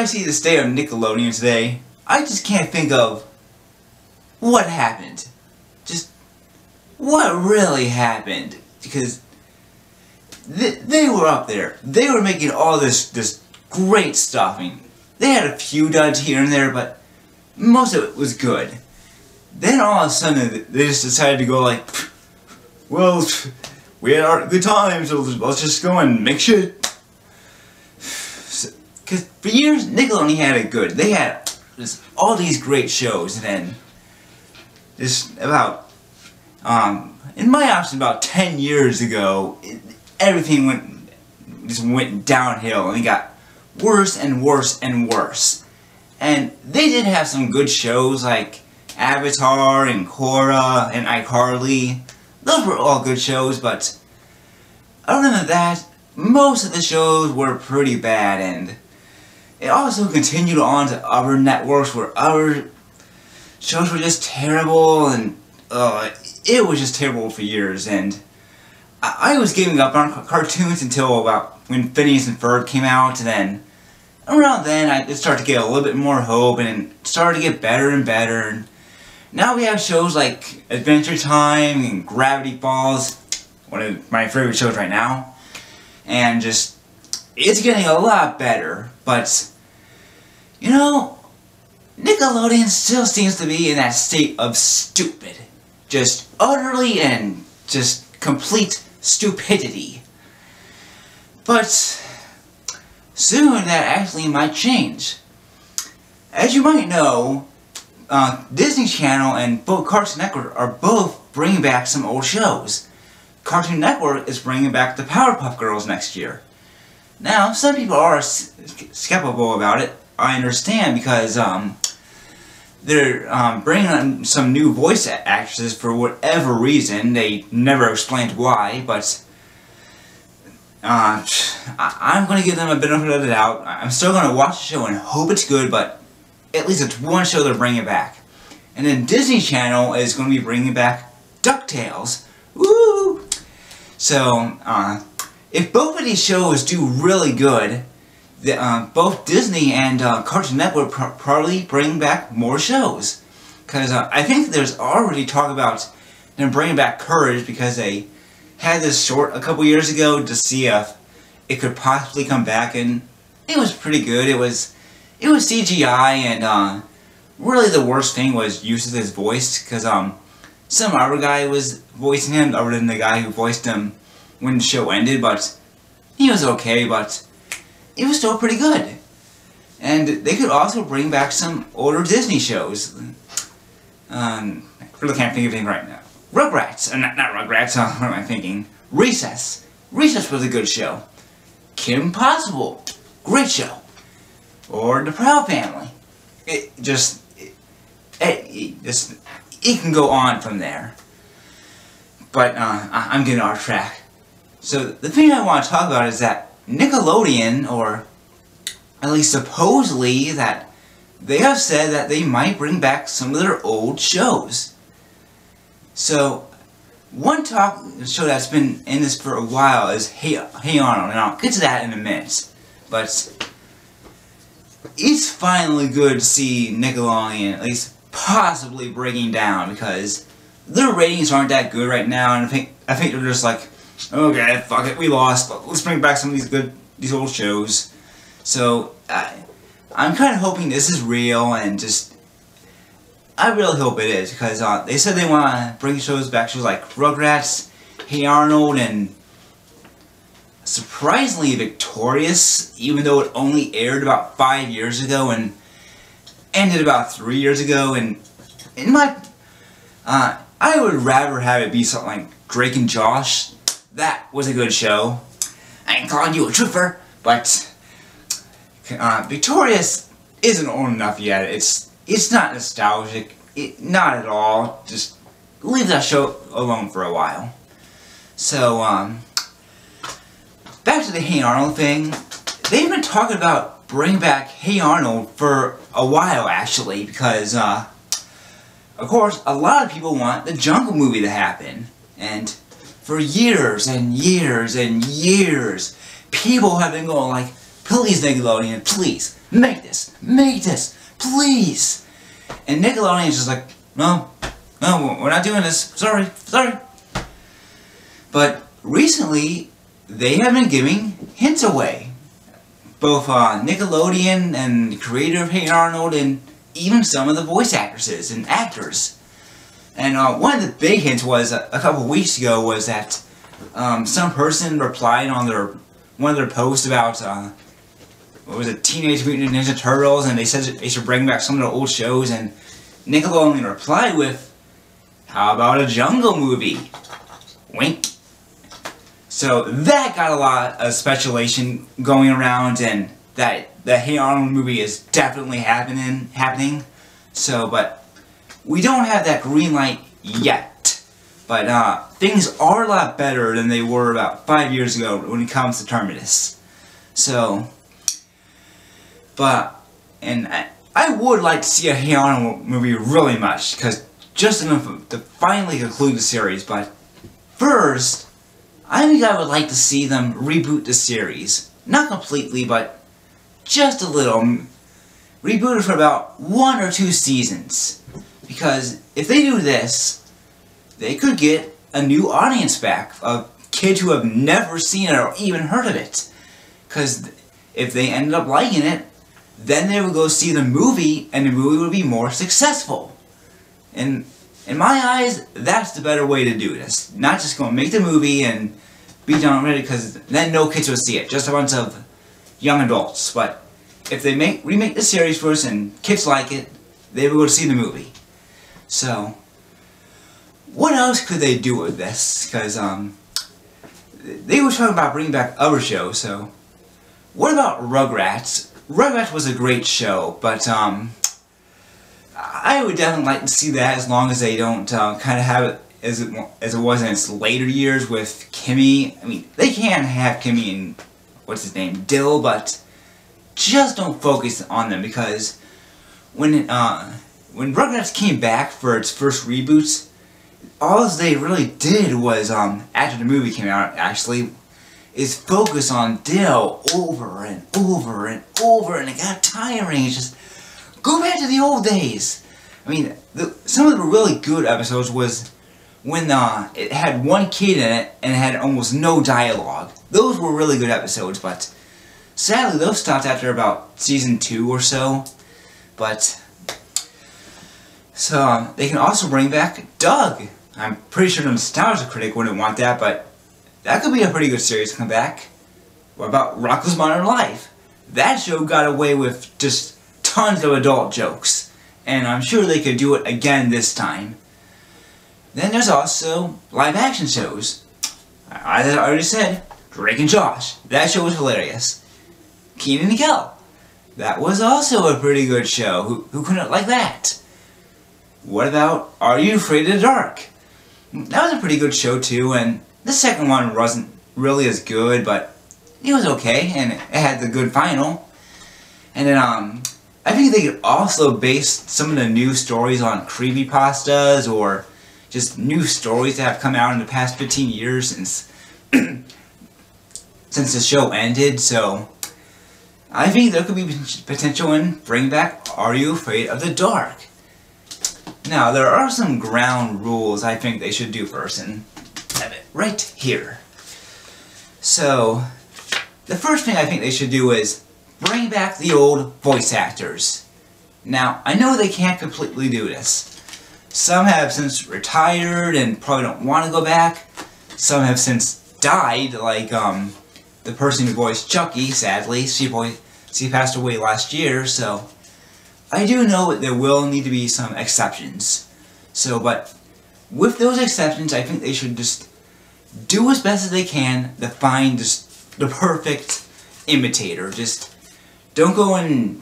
I see the state of Nickelodeon today, I just can't think of what happened. Just what really happened. Because they were up there. They were making all this great stuff. I mean, they had a few duds here and there, but most of it was good. Then all of a sudden, they just decided to go like, well, we had our good times, so let's just go and make shit. Because for years, Nickelodeon had it good. They had just all these great shows, and then just about, in my option, about 10 years ago, everything went downhill, and it got worse and worse and worse. And they did have some good shows like Avatar and Korra and iCarly. Those were all good shows, but other than that, most of the shows were pretty bad, and it also continued on to other networks where other shows were just terrible, and it was just terrible for years. And I was giving up on cartoons until about when Phineas and Ferb came out, and then around then I started to get a little bit more hope, and it started to get better and better. And now we have shows like Adventure Time and Gravity Falls, one of my favorite shows right now, and just it's getting a lot better. But you know, Nickelodeon still seems to be in that state of stupid, just utterly and just complete stupidity. But soon that actually might change. As you might know, Disney Channel and Cartoon Network are both bringing back some old shows. Cartoon Network is bringing back the Powerpuff Girls next year. Now, some people are skeptical about it. I understand, because they're bringing on some new voice actresses for whatever reason. They never explained why, but I'm going to give them a benefit of the doubt. I'm still going to watch the show and hope it's good, but at least it's one show they're bringing back. And then Disney Channel is going to be bringing back DuckTales. Woo! So, if both of these shows do really good, both Disney and Cartoon Network probably bring back more shows. Because I think there's already talk about them bringing back Courage, because they had this short a couple years ago to see if it could possibly come back, and it was pretty good. It was CGI, and really the worst thing was use of his voice, because some other guy was voicing him other than the guy who voiced him when the show ended, but he was okay, but it was still pretty good. And they could also bring back some older Disney shows. I really can't think of anything right now. Rugrats, not Rugrats, what am I thinking? Recess. Recess was a good show. Kim Possible, great show. Or The Proud Family. It can go on from there. But I'm getting off track. So the thing I want to talk about is that Nickelodeon, or at least supposedly, that they have said that they might bring back some of their old shows. So one show that's been in this for a while is Hey Arnold, and I'll get to that in a minute. But it's finally good to see Nickelodeon at least possibly breaking down, because their ratings aren't that good right now, and I think they're just like, okay, fuck it, we lost, but let's bring back some of these old shows. So I'm kind of hoping this is real, and I really hope it is, because they said they want to bring shows like Rugrats, Hey Arnold, and surprisingly Victorious, even though it only aired about 5 years ago and ended about 3 years ago. And in my, I would rather have it be something like Drake and Josh. That was a good show. I ain't calling you a truther, but Victorious isn't old enough yet. It's not nostalgic, not at all. Just leave that show alone for a while. So, back to the Hey Arnold thing. They've been talking about bringing back Hey Arnold for a while, actually, because, of course, a lot of people want the Jungle movie to happen. And for years and years and years, people have been going like, please Nickelodeon, please, make this, please. And Nickelodeon is just like, no, we're not doing this, sorry. But recently, they have been giving hints away. Both Nickelodeon and the creator of Hey Arnold, and even some of the voice actresses and actors. And one of the big hints was, a couple weeks ago, was that some person replied on one of their posts about, what was it, Teenage Mutant Ninja Turtles, and they said that they should bring back some of their old shows, and Nickelodeon replied with, how about a Jungle movie? Wink. So that got a lot of speculation going around, and that the Hey Arnold movie is definitely happening. So, but we don't have that green light yet. But things are a lot better than they were about 5 years ago when it comes to Terminus. So, and I would like to see a Hey Arnold movie really much, because just enough to finally conclude the series. But first, I think I would like to see them reboot the series. Not completely, but just a little. Reboot it for about 1 or 2 seasons. Because if they do this, they could get a new audience back of kids who have never seen it or even heard of it. Because if they ended up liking it, then they would go see the movie, and the movie would be more successful. And in my eyes, that's the better way to do this. Not just go and make the movie and be done with it, because then no kids will see it. Just a bunch of young adults. But if they remake the series first and kids like it, they will go see the movie. So, what else could they do with this? Because they were talking about bringing back other shows. So, what about Rugrats? Rugrats was a great show, but I would definitely like to see that, as long as they don't kind of have it as it was in its later years with Kimmy. I mean, they can have Kimmy and, what's his name, Dill, but just don't focus on them, because when Rugrats came back for its first reboots, all they really did was, after the movie came out, actually, is focus on Dill over and over and over, and it got tiring. It's just, go back to the old days. I mean, some of the really good episodes was when it had one kid in it and it had almost no dialogue. Those were really good episodes, but sadly those stopped after about season 2 or so. But so they can also bring back Doug. I'm pretty sure the Nostalgia Critic wouldn't want that, but that could be a pretty good series to come back. What about Rocko's Modern Life? That show got away with just tons of adult jokes, and I'm sure they could do it again this time. Then there's also live action shows. I already said, Drake and Josh. That show was hilarious. Kenan and Kel. That was also a pretty good show. Who couldn't like that? What about Are You Afraid of the Dark? That was a pretty good show too, and the second one wasn't really as good, but it was okay, and it had the good final. And then, I think they could also base some of the new stories on creepypastas, or just new stories that have come out in the past 15 years since since the show ended. So I think there could be potential in bringing back Are You Afraid of the Dark? Now, there are some ground rules I think they should do first, and I have it right here. So, the first thing I think they should do is bring back the old voice actors. Now, I know they can't completely do this. Some have since retired and probably don't want to go back. Some have since died, like the person who voiced Chucky, sadly. She passed away last year, so I do know that there will need to be some exceptions. So, but with those exceptions, I think they should just do as best as they can to find just the perfect imitator. Just don't go and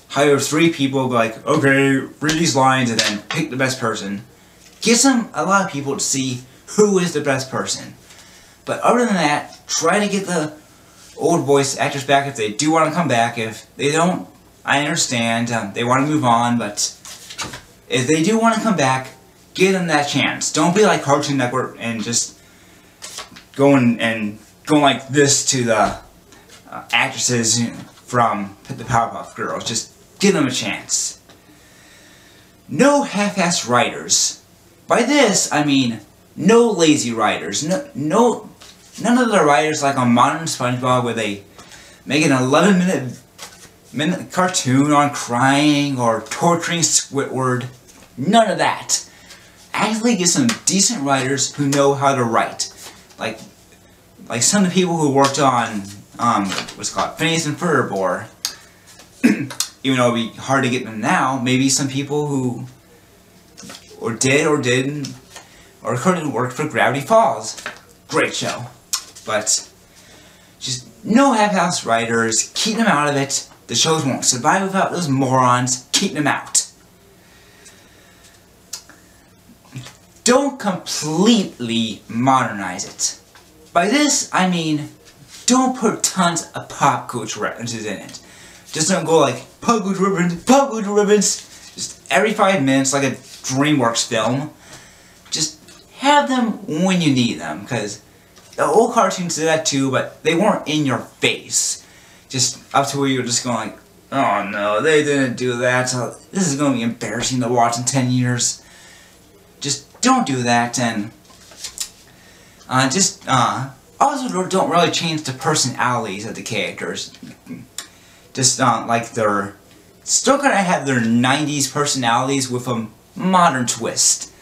hire 3 people, like, okay, read these lines, and then pick the best person. Get a lot of people to see who is the best person. But other than that, try to get the old voice actors back if they do want to come back. If they don't, I understand. They want to move on, but if they do want to come back, give them that chance. Don't be like Cartoon Network and just going like this to the actresses from the Powerpuff Girls. Just give them a chance. No half-assed writers. By this, I mean no lazy writers. None of the writers like on Modern SpongeBob where they make an 11-minute cartoon on crying or torturing Squidward. None of that. Actually get some decent writers who know how to write. Like some of the people who worked on what's it called, Phineas and Ferb, or even though it'd be hard to get them now, maybe some people who did or didn't or couldn't work for Gravity Falls. Great show. But just no half-assed writers, keep them out of it. The shows won't survive without those morons. Keep them out. Don't completely modernize it. By this, I mean, don't put tons of pop culture references in it. Just don't go like, pop culture reference, just every 5 minutes like a DreamWorks film. Just have them when you need them, because the old cartoons did that too, but they weren't in your face. Just up to where you're just going like, oh no, they didn't do that, so this is going to be embarrassing to watch in 10 years. Just don't do that, and also don't really change the personalities of the characters. Just like they're still gonna have their 90s personalities with a modern twist.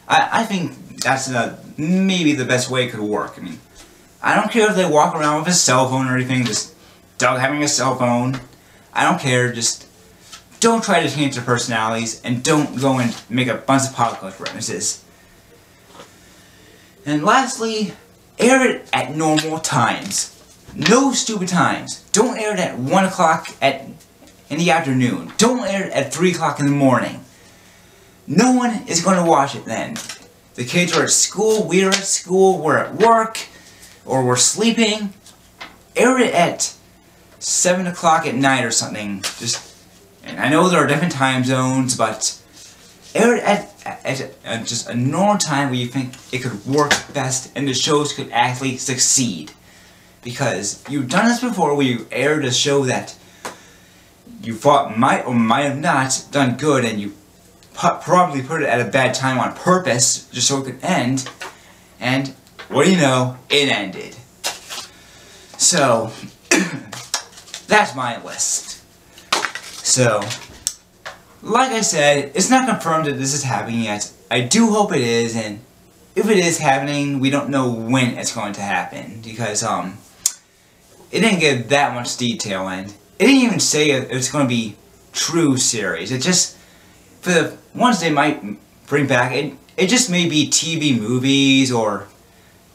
I think that's maybe the best way it could work. I mean, I don't care if they walk around with a cell phone or anything, just Doug having a cell phone. I don't care, just don't try to change their personalities, and don't go and make a bunch of pop culture references. And lastly, air it at normal times. No stupid times. Don't air it at 1 o'clock in the afternoon. Don't air it at 3 o'clock in the morning. No one is going to watch it then. The kids are at school, we're at school, we're at work, or we're sleeping. Air it at 7 o'clock at night or something. And I know there are different time zones, but air it at just a normal time where you think it could work best and the shows could actually succeed. Because you've done this before where you aired a show that you thought might or might have not done good, and you probably put it at a bad time on purpose just so it could end, and what do you know, it ended. So, that's my list. So, like I said, it's not confirmed that this is happening yet. I do hope it is, and if it is happening, we don't know when it's going to happen, because it didn't give that much detail, and it didn't even say if it's going to be true series. It just, for the ones they might bring back, it just may be TV movies or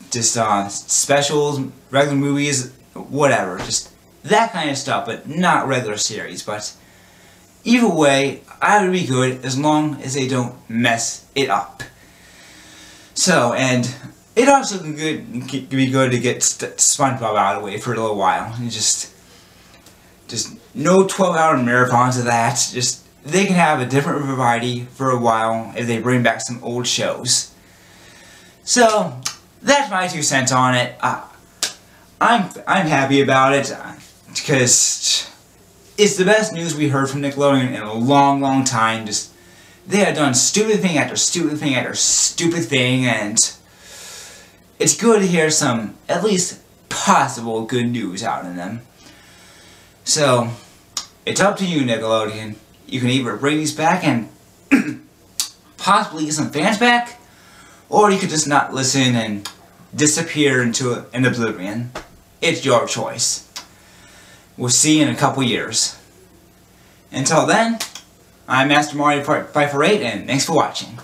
just specials, regular movies, whatever, just that kind of stuff, but not regular series. But either way, I would be good as long as they don't mess it up. So, and it also can be good to get SpongeBob out of the way for a little while. And just no 12-hour marathons of that. Just, they can have a different variety for a while if they bring back some old shows. So, that's my 2 cents on it. I'm happy about it, because it's the best news we heard from Nickelodeon in a long, long time. Just, they have done stupid thing after stupid thing after stupid thing, and it's good to hear some, at least, possible good news out of them. So, it's up to you, Nickelodeon. You can either bring these back and possibly get some fans back, or you could just not listen and disappear into an oblivion. It's your choice. We'll see you in a couple years. Until then, I'm Master Mario 548, and thanks for watching.